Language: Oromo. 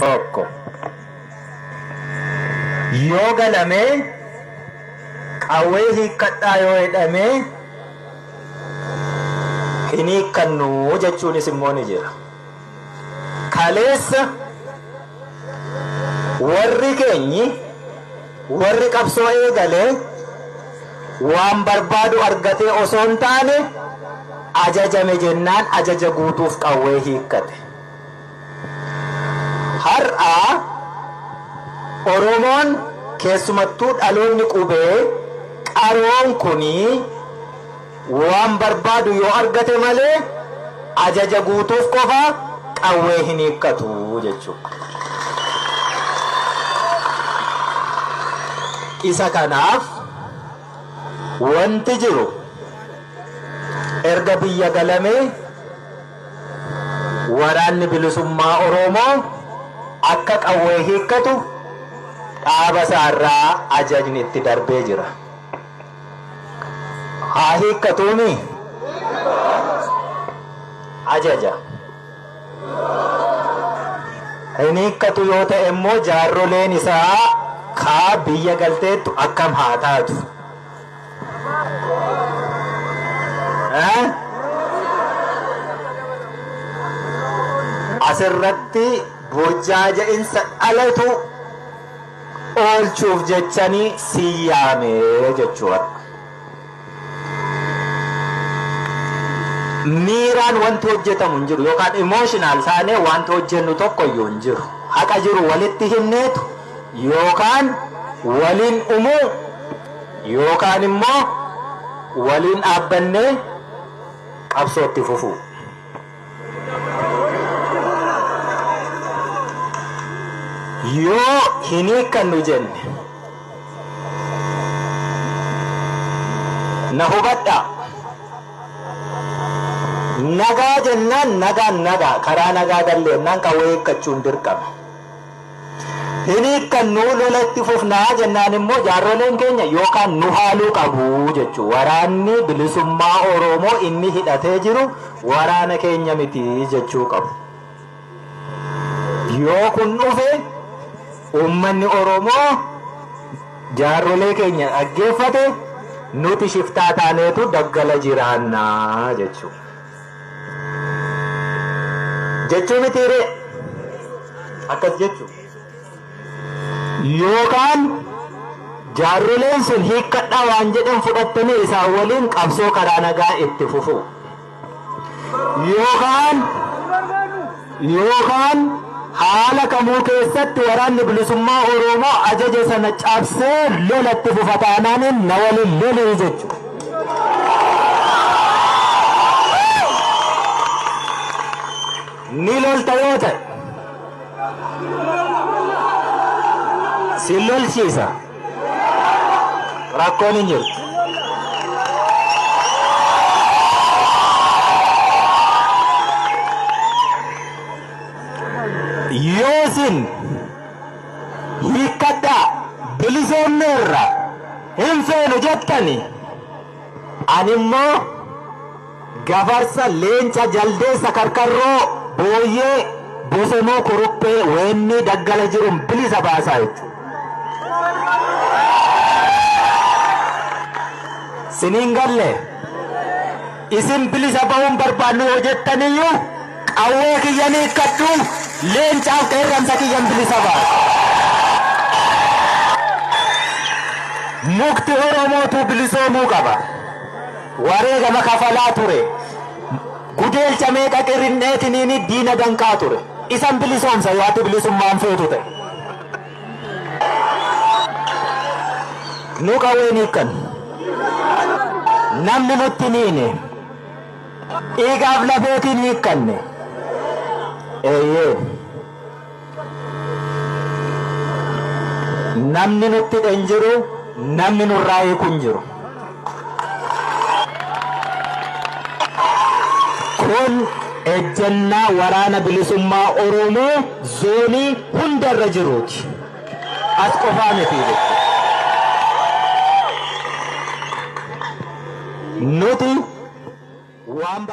tokko yoo galame qawwee hiikkadhaa yoo jedhame hin hiikkannu jechuunis immoo ni jira. Kaleessa warri keenyi warri qabsoo eegalee waan barbaadu argatee osoo hin taane ajajame jennaan ajaja guutuuf qawwee hiikkate. Har'a Oromoon keessumattuu dhaloonni qubee qaroon kunii waan barbaadu yoo argate malee ajaja guutuuf qofa qawwee hin hiikkatu jechuudha. Isa kanaaf wanti jiru erga biyya galamee waraanni bilisummaa Oromoo akka qawwee hiikkatu dhaaba isaarraa ajajni itti darbee jira. Haa hiikkatuumi ajaja. Hin hiikkatu yoo ta'e immoo jaarroleen isaa kaa biyya galteettu akkam haa taatu. Asirratti burjaaja'insa dhalatu oolchuuf jechanii siyyaamee jechuudha. Miiraan wanti hojjetamu hin jiru yookaan emotional taanee wanti hojjennu tokko iyyuu hin jiru. Haqa jiru walitti himneetu yookaan waliin umuu yookaan immoo waliin dhaabbannee qabsootti fufuu. Yoo hin hiikkannu jenne na hubadhaa. Nagaa jennaan nagaa karaa nagaa galleennaan qawwee hiikkachuun dirqama. Hin hiikkannu lola itti fufnaa jennaan immoo jaarroleen keenya yookaan nu haaluu qabu jechuudha. Waraanni bilisummaa Oromoo inni hidhatee jiru waraana keenya miti jechuu qabu. Yoo kun dhufe uummanni Oromoo jaarrolee keenya dhaggeeffate nuti shiftaa taaneetu daggala jiraannaa jechuudha. Jechuu mitiiree akkas jechuudha. Yookaan jaarroleen sun hiikkadhaa waan jedhan fudhattanii isaan waliin qabsoo karaa nagaa itti fufu. Yookaan haala kamuu keessatti waraanni bilisummaa Oromoo ajaja sana cabsee lola itti fufa taanaan na waliin lolii jechuudha. Ni lolta yoo ta'e si lolchiisa rakkoon hin jirtu. Yoo sin hiikkadhaa bilisoomneerra hin feenu jettani ani immoo gafarsa leenca jaldeessa karkarroo booyyee bosonuu kuruphee weenni daggala jiruun bilisa baasaa jechuudha. Siniin galle isin bilisa ba'uun barbaannu yoo jettaniyyuu qawwee kiyyan hiikkadhu leencaaf qeerransa kiyyan bilisa baasa. Mukti Oromootu bilisoomuu qaba. Wareegama kafalaa ture. Gudeelcha meeqa qirrinneetiniini diina danqaa ture. Isan bilisoomsa yoo ati bilisummaan feetu ta'e. Nu qawween hiikkannu. Namni nutti niine dhiigaaf lafeetiin hiikkanne namni nutti dhen jiru namni nurraa hiikun jiru. Kun ejjennaa waraana bilisummaa Oromoo zoonii hundarra jiruuti. As qofaa miti jechuudha. Nuti waan